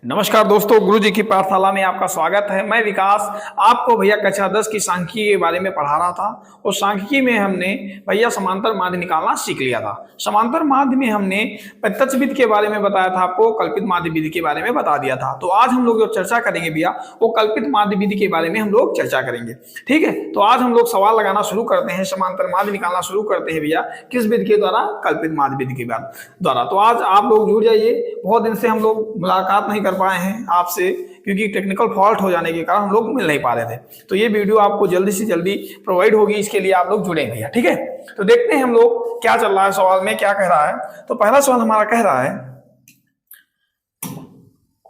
नमस्कार दोस्तों, गुरु जी की पाठशाला में आपका स्वागत है। मैं विकास आपको भैया कक्षा 10 की सांख्यिकी के बारे में पढ़ा रहा था और सांख्यिकी में हमने भैया समांतर माध्य निकालना सीख लिया था। समांतर माध्य में हमने प्रत्यक्ष विधि के बारे में बताया था, आपको कल्पित माध्य विधि के बारे में बता दिया था। तो आज हम लोग जो चर्चा करेंगे भैया वो कल्पित माध्य विधि के बारे में हम लोग चर्चा करेंगे। ठीक है, तो आज हम लोग सवाल लगाना शुरू करते हैं, समांतर माध्य निकालना शुरू करते हैं भैया किस विधि के द्वारा? कल्पित माध्य विधि के द्वारा। तो आज आप लोग जुड़ जाइए। बहुत दिन से हम लोग मुलाकात नहीं पाए हैं आपसे, क्योंकि टेक्निकल फॉल्ट हो जाने के कारण हम लोग मिल नहीं पा रहे थे। तो ये वीडियो आपको जल्दी से जल्दी प्रोवाइड होगी, इसके लिए आप लोग जुड़े भैया। ठीक है, तो देखते हैं हम लोग क्या चल रहा है, सवाल में क्या कह रहा है। तो पहला सवाल हमारा कह रहा है,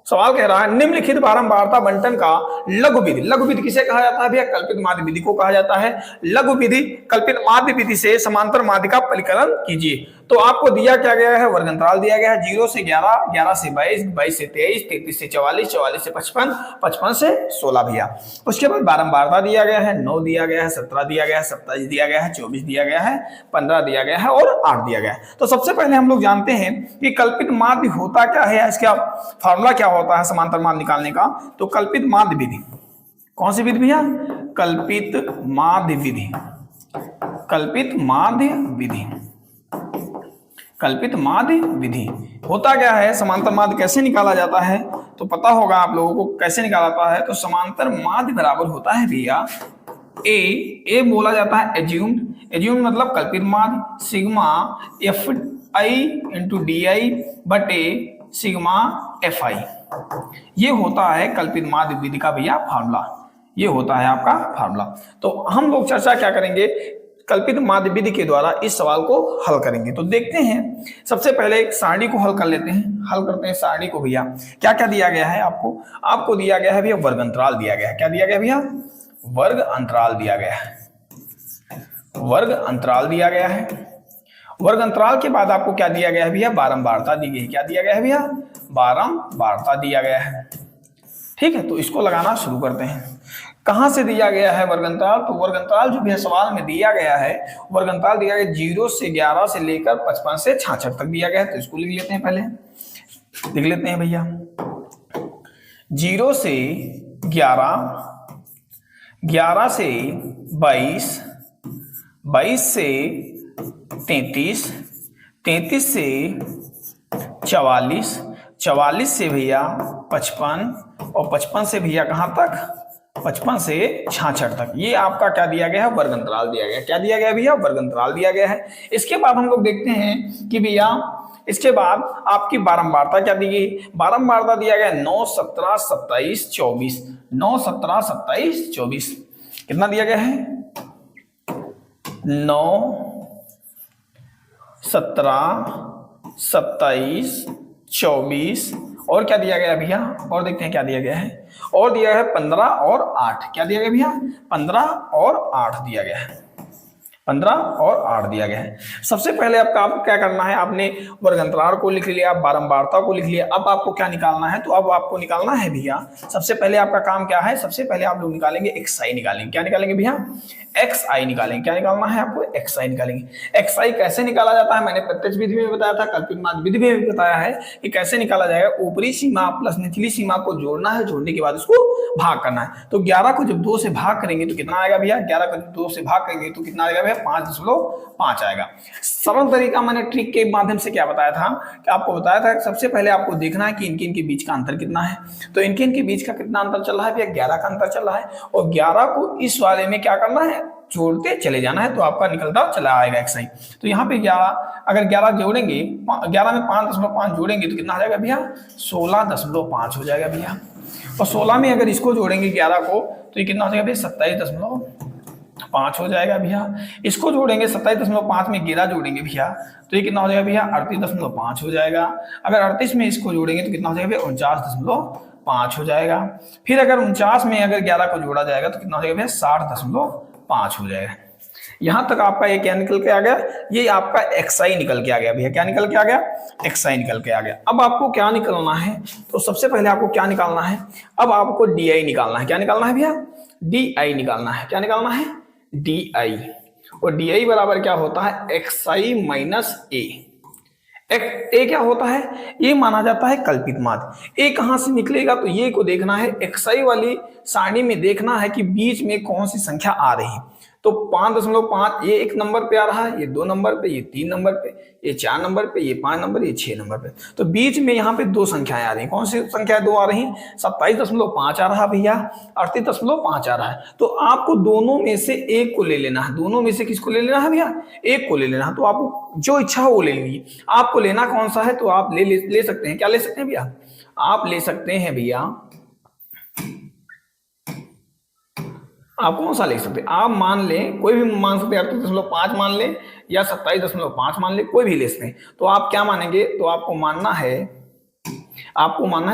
सवाल कह रहा है निम्नलिखित बारंबारता बंटन का लघु विधि। लघु विधि किसे कहा जाता है भैया? कल्पित माध्य विधि को कहा जाता है। लघु विधि कल्पित माध्य विधि से समांतर माध्य का परिकलन कीजिए। तो आपको दिया क्या गया है? वर्ग अंतराल दिया गया है 0 से 11, 11 से 22, 22 से 23, 33 से 44, 44 से 55, 55 से 16 भैया। उसके बाद बारंबारता दिया गया है, 9 दिया गया है, 17 दिया गया है, 27 दिया गया है, 24 दिया गया है, 15 दिया गया है और 8 दिया गया है। तो सबसे पहले हम लोग जानते हैं कि कल्पित माध्य होता क्या है, इसका फॉर्मूला क्या होता है समांतर माध्य निकालने का। तो कल्पित माध्य विधि, कौन सी विधि भैया? कल्पित माध्य विधि। कल्पित माध्य विधि, कल्पित माध्य विधि होता क्या है? समांतर माध्य कैसे निकाला जाता है तो पता होगा आप लोगों को कैसे निकाला जाता है। तो समांतर माध्य बराबर होता है भैया ए बोला जाता है एज्यूम्ड मतलब कल्पित माध्य sigma F I into D I बटे सिग्मा एफ आई। ये होता है कल्पित माध्य विधि का भैया फार्मूला। ये होता है आपका फार्मूला। तो हम लोग चर्चा क्या करेंगे? कल्पित माध्य विधि के द्वारा इस सवाल को हल करेंगे। तो देखते हैं, सबसे पहले एक सारणी को हल कर लेते हैं। हल करते हैं सारणी को भैया। क्या क्या दिया गया है आपको दिया गया है भैया वर्ग अंतराल दिया गया है। क्या दिया गया भैया? वर्ग अंतराल दिया गया है। वर्ग अंतराल दिया गया है। वर्ग अंतराल के बाद आपको क्या दिया गया है भैया? बारंबारता दी गई। क्या दिया गया है भैया? बारंबारता दिया गया है। ठीक है, तो इसको लगाना शुरू करते हैं। कहां से दिया गया है वर्ग अंतराल? तो वर्ग अंतराल जो भी सवाल में दिया गया है, वर्ग अंतराल दिया गया 0 से 11 से लेकर 55 से 66 तक दिया गया है। तो इसको लिख लेते हैं, पहले लिख लेते हैं भैया। 0 से 11, 11 से 22, 22 से 33, 33 से 44, 44 से भैया 55 और 55 से भैया कहां तक? 55 से 66 तक। ये आपका क्या दिया गया है? वर्ग अंतराल दिया गया है। क्या दिया गया भैया? वर्ग अंतराल दिया गया है। इसके बाद हम लोग देखते हैं कि भैया इसके बाद आपकी बारंबारता क्या दी गई? बारंबारता दिया गया 9, 17, 27, 24। 9, 17, 27, 24 कितना दिया गया है? 9, 17, 27, 24 और क्या दिया गया भैया? और देखते हैं क्या दिया गया है। और दिया है 15 और 8। क्या दिया गया भैया? 15 और 8 दिया गया है। 15 और 8 दिया गया है। सबसे पहले आपको क्या करना है? आपने वर्ग अंतराल को लिख लिया, बारंबारता को लिख लिया। अब आपको क्या निकालना है? तो अब आपको निकालना है भैया, सबसे पहले आपका काम क्या है? सबसे पहले आप लोग निकालेंगे एक्स निकालेंगे। क्या निकालेंगे भैया? एक्स आई निकालेंगे। क्या निकालना है आपको? एक्स आई निकालेंगे। एक्स आई कैसे निकाला जाता है? मैंने प्रत्यक्ष विधि में बताया था, कल्पित माध्य विधि में भी बताया है कि कैसे निकाला जाएगा। ऊपरी सीमा प्लस निचली सीमा को जोड़ना है, जोड़ने के बाद उसको भाग करना है। तो 11 को जब 2 से भाग करेंगे तो कितना आएगा भैया? 11 को जब 2 से भाग करेंगे तो कितना आएगा भैया? 5.5 आएगा। सरल तरीका मैंने ट्रिक के माध्यम से क्या बताया था कि आपको बताया था सबसे पहले आपको देखना है कि इनके बीच का अंतर कितना है। तो इनके बीच का कितना अंतर चल रहा है भैया? 11 का अंतर चल रहा है। और 11 को इस वाले में क्या करना है? जोड़ते चले जाना है, तो आपका निकलता चला आएगा एक्स आई। तो यहाँ पे 11, अगर 11 जोड़ेंगे, 11 में 5.5 जोड़ेंगे तो कितना आ जाएगा भैया? 16.5 हो जाएगा भैया। और 16 में अगर इसको जोड़ेंगे 11 को तो ये कितना हो जाएगा भैया? 27.5 हो जाएगा भैया। इसको जोड़ेंगे 27.5 में 11 जोड़ेंगे भैया तो ये कितना हो जाएगा भैया? 38.5 हो जाएगा। अगर 38 में इसको जोड़ेंगे तो कितना हो जाएगा भैया? 49.5 हो जाएगा। फिर अगर 49 में अगर 11 को जोड़ा जाएगा तो कितना हो जाएगा भैया? 60.5 हो जाएगा। यहां तक आपका ये क्या निकल के आ गया? ये आपका एक्स आई निकल के आ गया भैया। क्या निकल के आ गया? एक्स आई निकल के आ गया। अब आपको क्या निकलना है? तो सबसे पहले आपको क्या निकालना है? अब आपको डी आई निकालना है। क्या निकालना है भैया? डी आई निकालना है। क्या निकालना है? D I. और डी आई बराबर क्या होता है? एक्स आई माइनस ए। ए क्या होता है, ये माना जाता है कल्पित माध्य। ए कहां से निकलेगा, तो ये को देखना है, एक्सआई वाली सारणी में देखना है कि बीच में कौन सी संख्या आ रही। तो 5.5 ये 1 नंबर पे आ रहा है, ये 2 नंबर पे, ये 3 नंबर पे, ये 4 नंबर पे, ये 5 नंबर, ये 6 नंबर पे। तो बीच में यहाँ पे 2 संख्याएं आ रही हैं। कौन सी संख्याएं 2 आ रही हैं? 27.5 आ रहा भैया, 38.5 आ रहा है। तो आपको दोनों में से एक को ले लेना है। दोनों में से किसको ले लेना है भैया? एक को ले लेना है। तो आपको जो इच्छा हो वो ले लीजिए। आपको लेना कौन सा है, तो आप ले सकते हैं। क्या ले सकते हैं भैया? आप ले सकते हैं भैया, आप कौन सा ले सकते हैं? आप मान लें, कोई भी मान सकते हैं, 38.5 मान लें या 27.5 मान लें, कोई भी ले सकते हैं। तो आप क्या मानेंगे? तो आपको मानना है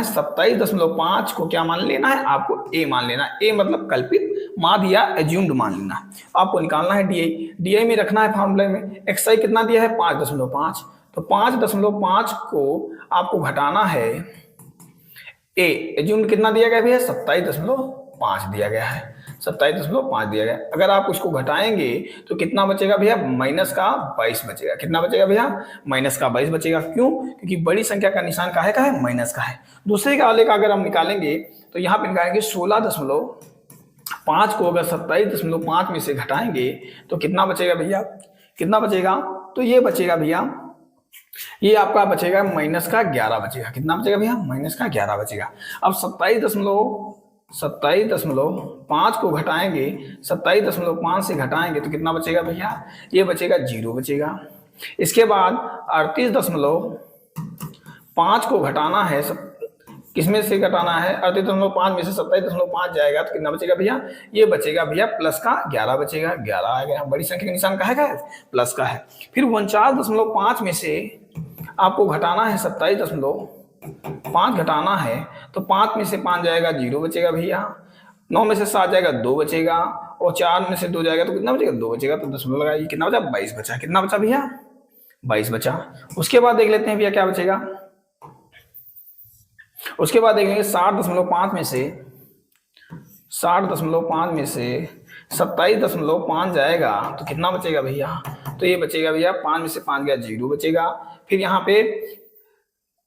27.5 को क्या मान लेना है? आपको ए मान लेना है। ए मतलब कल्पित माध्य या एज्यूम्ड मान लेना है। आपको निकालना है डीआई। डीआई में रखना है फॉर्मूले में। एक्सआई कितना दिया है? 5.5। तो 5.5 को आपको घटाना है। ए एज्यूम्ड कितना दिया गया भैया? 27.5 दिया गया है। 27.5 दिया गया। अगर आप उसको घटाएंगे तो कितना बचेगा भैया? -22 बचेगा। कितना बचेगा भैया? -22 बचेगा। क्यों? क्योंकि बड़ी संख्या का निशान काहे का है? माइनस का है। दूसरे का वाले का अगर हम निकालेंगे तो यहाँ पे निकालेंगे 16.5 को अगर 27.5 में से घटाएंगे तो कितना बचेगा भैया? कितना बचेगा? तो ये बचेगा भैया, ये आपका बचेगा -11 बचेगा। कितना बचेगा भैया? -11 बचेगा। अब 27.5 को घटाएंगे, 27.5 से घटाएंगे तो कितना बचेगा भैया? ये बचेगा 0 बचेगा। इसके बाद 38.5 को घटाना है, किसमें से घटाना है? 38.5 में से 27.5 जाएगा तो कितना बचेगा भैया? ये बचेगा भैया +11 बचेगा। 11 आ गया। बड़ी संख्या का निशान काहे का है? प्लस का है। फिर 49.5 में से आपको घटाना है 27.5 घटाना है, तो 5 में से 5 जाएगा 0 बचेगा भैया। 9 में से 7 जाएगा 2 बचेगा, और 4 में से 2 जाएगा तो कितना बचेगा? 2 बचेगा। तो दशमलव लगाइए, कितना बचा? 22 बचा। कितना बचा भैया? 22 बचा। उसके बाद देख लेते हैं भैया क्या बचेगा। उसके बाद देखेंगे 60.5 में से 27.5 जाएगा तो कितना बचेगा भैया? तो ये बचेगा भैया, 5 में से 5 गया 0 बचेगा। फिर यहाँ पे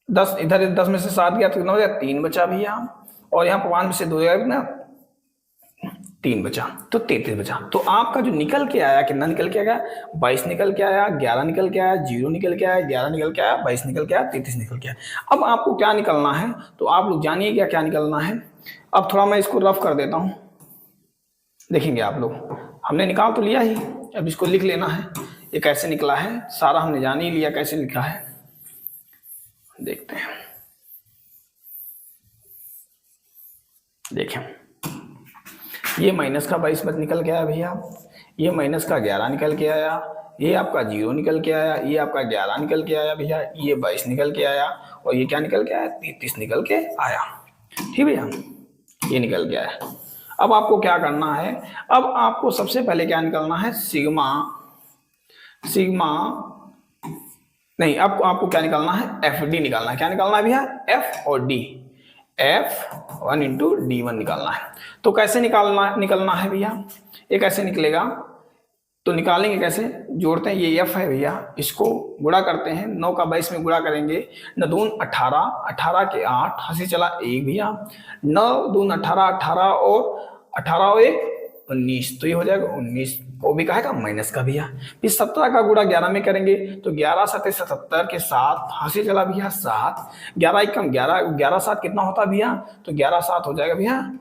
10, इधर 10 में से 7 गया तो कितना बचेगा? 3 बचा भैया। और यहाँ 5 में से 2 गया कितना? 3 बचा, तो 33 बचा। तो आपका जो निकल के आया, कितना निकल के आया? 22 निकल के आया, 11 निकल के आया, 0 निकल के आया, 11 निकल के आया, 22 निकल के आया, 33 निकल के आया। अब आपको क्या निकलना है, तो आप लोग जानिए क्या क्या निकलना है। अब थोड़ा मैं इसको रफ कर देता हूँ, देखेंगे आप लोग। हमने निकाल तो लिया ही, अब इसको लिख लेना है। ये कैसे निकला है सारा हमने जान ही लिया, कैसे लिखा है देखते हैं। देखें, ये -22 निकल के आया भैया, ये -11 निकल के आया, ये आपका 0 निकल के आया, ये आपका 11 निकल के आया भैया, ये 22 निकल के आया, और ये क्या निकल के आया? 33 निकल के आया। ठीक भैया, ये निकल के आया। अब आपको क्या करना है? अब आपको सबसे पहले क्या निकलना है? सिग्मा नहीं, आपको क्या निकालना है? FD निकालना है। क्या निकालना है भैया? F और D, F1 × D1 निकालना है। तो कैसे निकलना है भैया? ये कैसे निकलेगा? तो निकालेंगे कैसे? जोड़ते हैं, ये F है भैया, इसको गुणा करते हैं, 9 का 22 में गुणा करेंगे, 9 दून 18, 18 के 8, हंसी चला 1 भैया, 9 दून 18, 18 और 18 और 1 19, तो ये हो जाएगा 19। वो भी कहेगा माइनस का भैया। फिर 17 का गुणा 11 में करेंगे तो 11 × 7 = 77 के 7, हंसी चला भैया 7, 11 × 11, 11 7 कितना होता भैया? तो 11 7 हो जाएगा भैया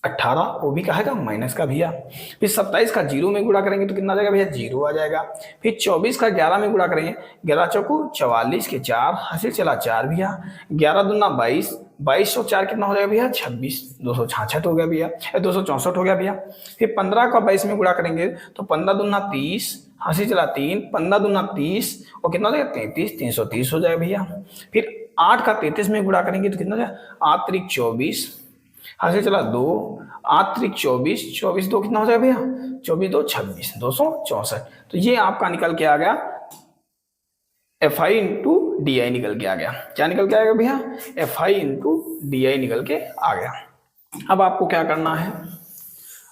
18, वो भी कहेगा माइनस का भैया। फिर 27 का 0 में गुणा करेंगे तो कितना आ जाएगा भैया? 0 आ जाएगा। फिर 24 का 11 में गुणा करेंगे, 11 चौको 44 के 4, हंसी चला 4 भैया, 11 दूना 22, 22 और 4 कितना हो जाएगा भैया? 26, 266 हो गया भैया, 264 हो गया भैया। फिर 15 का 22 में गुणा करेंगे तो 15 दूना 30, हंसी चला 3, 15 दूना 30 और कितना हो जाएगा? 33, 330 हो जाएगा भैया। फिर 8 का 33 में गुणा करेंगे तो कितना हो जाएगा? 8 × 24, हंसी चला 2, 8 × 24, 24 2 कितना हो जाएगा भैया? 24 2 26, 264। तो ये आपका निकल के आ गया FI × DI निकल के आ गया। क्या निकल के आ गया भैया? FI × DI निकल के आ गया। अब आपको क्या करना है?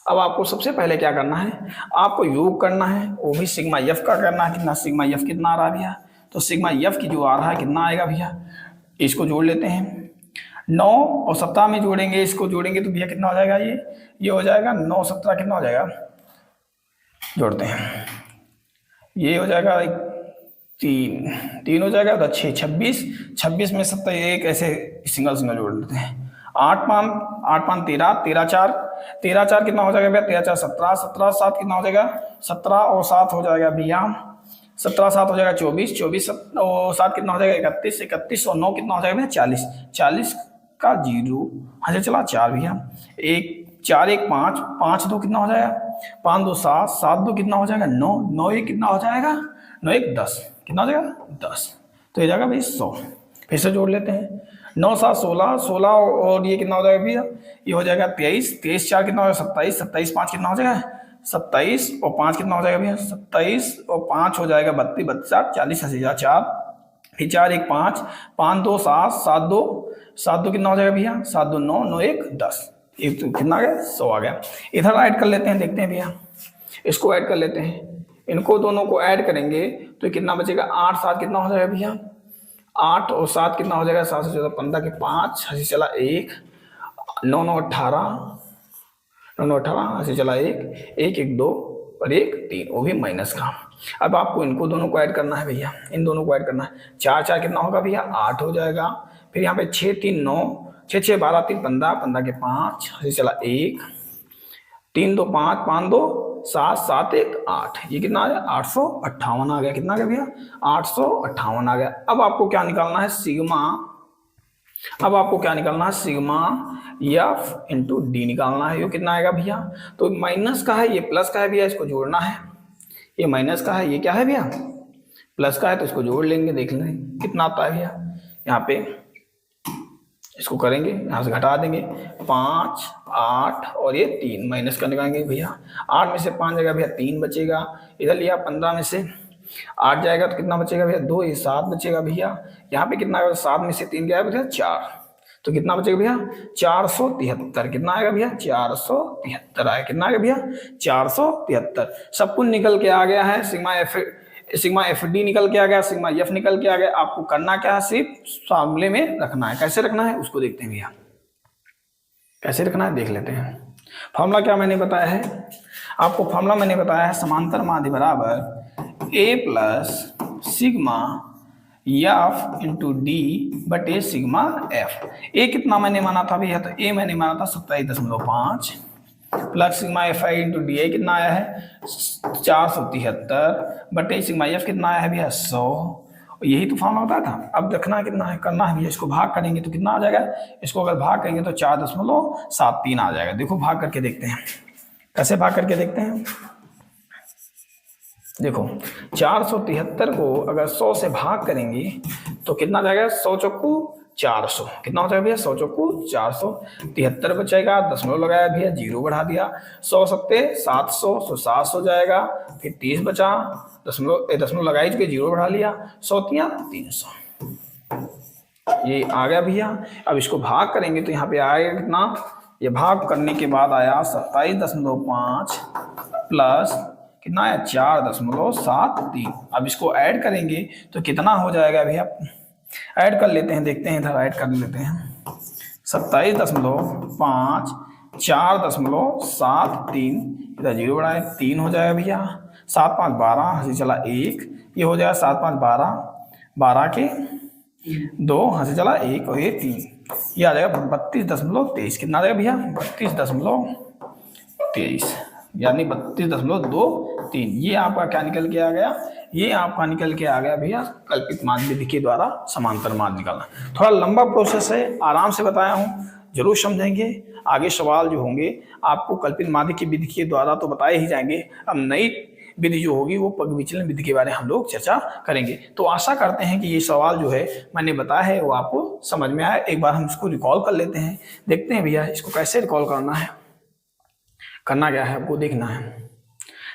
अब आपको सबसे पहले क्या करना है? आपको योग करना है, वो भी सिग्मा F का करना है। कितना सिग्मा F कितना आ रहा है भैया? तो सिग्मा एफ की जो आ रहा है कितना आएगा भैया, इसको जोड़ लेते हैं 9 और 17 में जोड़ेंगे, इसको जोड़ेंगे तो भैया कितना हो जाएगा, ये हो जाएगा 9 17 कितना हो जाएगा, जोड़ते हैं, ये हो जाएगा 3 हो जाएगा तो 6 26 में 27 ऐसे सिंगल जोड़ लेते हैं। 8 5 13 13 4 कितना हो जाएगा भैया, 13 4 17 17 7 कितना हो जाएगा, 17 और 7 हो जाएगा भैया, 17 7 हो जाएगा 24 और 7 कितना हो जाएगा 31 और 9 कितना हो जाएगा भैया 40 का 0 हाँ चला 4 भैया, 4 1 5 5 2 कितना हो जाएगा, 5 2 7 7 2 कितना हो जाएगा 9 9 1 कितना हो जाएगा, 9 1 10 कितना हो जाएगा 10, तो ये जाएगा भाई 100। फिर से जोड़ लेते हैं 9 7 16 और ये कितना हो जाएगा भैया, ये हो जाएगा 23 4 कितना हो जाएगा 27 5 कितना हो जाएगा 27 और 5 कितना हो जाएगा भैया 27 और 5 हो जाएगा 32 40 4 फिर 4 1 5 5 2 7 2 कितना हो जाएगा भैया 7 2 9 9 1 10, एक तो कितना आ गया 100 आ गया। इधर ऐड कर लेते हैं, देखते हैं भैया, इसको ऐड कर लेते हैं, इनको दोनों को ऐड करेंगे तो कितना बचेगा 8 7 कितना हो जाएगा भैया, 8 और 7 कितना हो जाएगा 7 से 14 15 के 5 हंसी चला 1 9 9 18 9 9 18 हंसी चला 1 1 1 2 और 1 3, वो भी माइनस का। अब आपको इनको दोनों को ऐड करना है भैया, इन दोनों को ऐड करना है, 4 4 कितना होगा भैया 8 हो जाएगा, फिर यहाँ पे 6 3 9 6 6 12 3 15 15 के 5 हंसी चला 1 3 2 5 5 2 7 7 1 8, ये कितना आ गया 858 आ गया, कितना आ गया भैया 858 आ गया। अब आपको क्या निकालना है सिग्मा, अब आपको क्या निकालना है सिग्मा एफ इंटू डी निकालना है, ये कितना आएगा भैया, तो माइनस का है ये प्लस का है भैया, इसको जोड़ना है, ये माइनस का है ये क्या है भैया प्लस का है, तो इसको जोड़ लेंगे, देख लेंगे कितना आता है भैया, यहाँ पे इसको करेंगे, यहाँ से घटा देंगे 5 8 और ये 3 माइनस का निकालेंगे भैया, 8 में से 5 जाएगा भैया 3 बचेगा, इधर लिया 15 में से 8 जाएगा तो कितना बचेगा भैया 2 ये 7 बचेगा भैया, यहाँ पे कितना आएगा 7 में से 3 गया भैया 4, तो कितना बचेगा भैया 473, कितना आएगा भैया 473 आएगा, कितना आएगा भैया 473, सब कुछ निकल के आ गया है, सिग्मा एफ डी निकल के आ गया, सिग्मा एफ निकल के आ गया। आपको करना क्या है, सिर्फ फार्मूले में रखना है, कैसे रखना है उसको देखते हैं भैया, कैसे रखना है देख लेते हैं। फार्मूला क्या मैंने बताया है आपको, फार्मूला मैंने बताया है समांतर माध्य बराबर A plus sigma F into D बटे सिग्मा एफ। ए कितना मैंने माना था भैया, तो ए मैंने माना था 27.5 plus sigma F I into D I कितना आया है 473 बटे सिग्मा एफ कितना आया है भैया 100, यही तो फॉर्मूला बताया था। अब देखना कितना है, करना है भैया, इसको भाग करेंगे तो कितना आ जाएगा, इसको अगर भाग करेंगे तो 4.73 आ जाएगा। देखो भाग करके देखते हैं, कैसे भाग करके देखते हैं, देखो 473 को अगर 100 से भाग करेंगे तो कितना जाएगा 100 चौकू 400, कितना हो जाएगा भैया 100 चौकू 400, 73 बचेगा, दशमलव लगाया भैया 0 बढ़ा दिया, 100 सत्ते 700 तो 700 जाएगा, फिर 30 बचा, दशमलव लगाई चुके 0 बढ़ा लिया, 100 300, ये आ गया भैया। अब इसको भाग करेंगे तो यहाँ पे आएगा कितना, ये भाग करने के बाद आया 27.5 प्लस कितना आया 4.73। अब इसको ऐड करेंगे तो कितना हो जाएगा भैया, ऐड कर लेते हैं, देखते हैं इधर ऐड कर लेते हैं 27.5 4.73 इधर 0 बढ़ाए 3 हो जाएगा भैया, 7 5 12 हंसी चला 1, ये हो जाएगा 7 5 12 12 के 2 हंसी चला 1 और ये 3, ये आ जाएगा 32.23, कितना आ जाएगा भैया 32.23 यानी 32.23। ये आपका क्या निकल के आ गया, ये आपका निकल के आ गया भैया कल्पित माध्य विधि के द्वारा समांतर माध्य निकालना। थोड़ा लंबा प्रोसेस है, आराम से बताया हूँ, जरूर समझेंगे। आगे सवाल जो होंगे आपको कल्पित माध्य की विधि के द्वारा तो बताए ही जाएंगे, अब नई विधि जो होगी वो पग विचलन विधि के बारे में हम लोग चर्चा करेंगे। तो आशा करते हैं कि ये सवाल जो है मैंने बताया है वो आपको समझ में आया। एक बार हम इसको रिकॉल कर लेते हैं, देखते हैं भैया इसको कैसे रिकॉल करना है। करना क्या है आपको देखना है,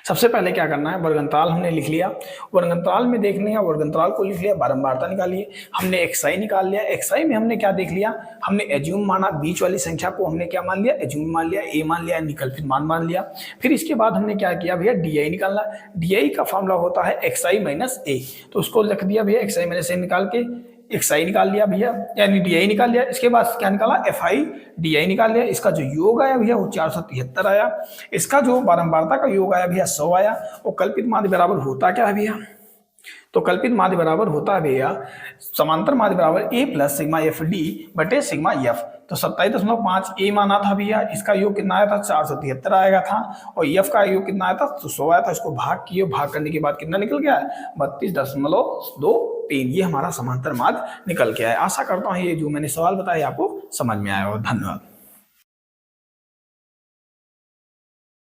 सबसे पहले क्या करना है, वर्गंतराल हमने लिख लिया, वर्गंतराल में देखने है, वर्गंतराल को लिख लिया, बारंबारता निकालिए, हमने एक्सआई निकाल लिया। एक्सआई में हमने क्या देख लिया, हमने एज्यूम माना, बीच वाली संख्या को हमने क्या मान लिया, एज्यूम मान लिया, ए मान लिया, निकल्पित मान मान लिया। फिर इसके बाद हमने क्या किया भैया, डीआई निकालना। डीआई का फॉर्मूला होता है एक्सआई माइनस ए, तो उसको लिख दिया भैया, एक्सआई माइनस ए निकाल के एक्सआई निकाल लिया भैया, यानी डीआई निकाल लिया। इसके बाद क्या निकाला, एफआई डीआई निकाल लिया। इसका जो योग आया भैया वो 473 आया। इसका जो बारंबारता का योग आया भैया 100 आया। और कल्पित माध्य बराबर होता क्या है भैया, तो कल्पित माध्य बराबर होता है भैया समांतर माध्य बराबर A plus sigma F D बटे सिग्मा एफ। तो 27.5 ए माना था भैया, इसका योग कितना आया था, 473 आएगा था। और एफ का योग कितना आया था, तो 100 आया था। इसको भाग किए, भाग करने के बाद कितना निकल गया, 32.23। ये हमारा समांतर माध्य निकल के आया। आशा करता हूँ ये जो मैंने सवाल बताया आपको समझ में आया हो। धन्यवाद।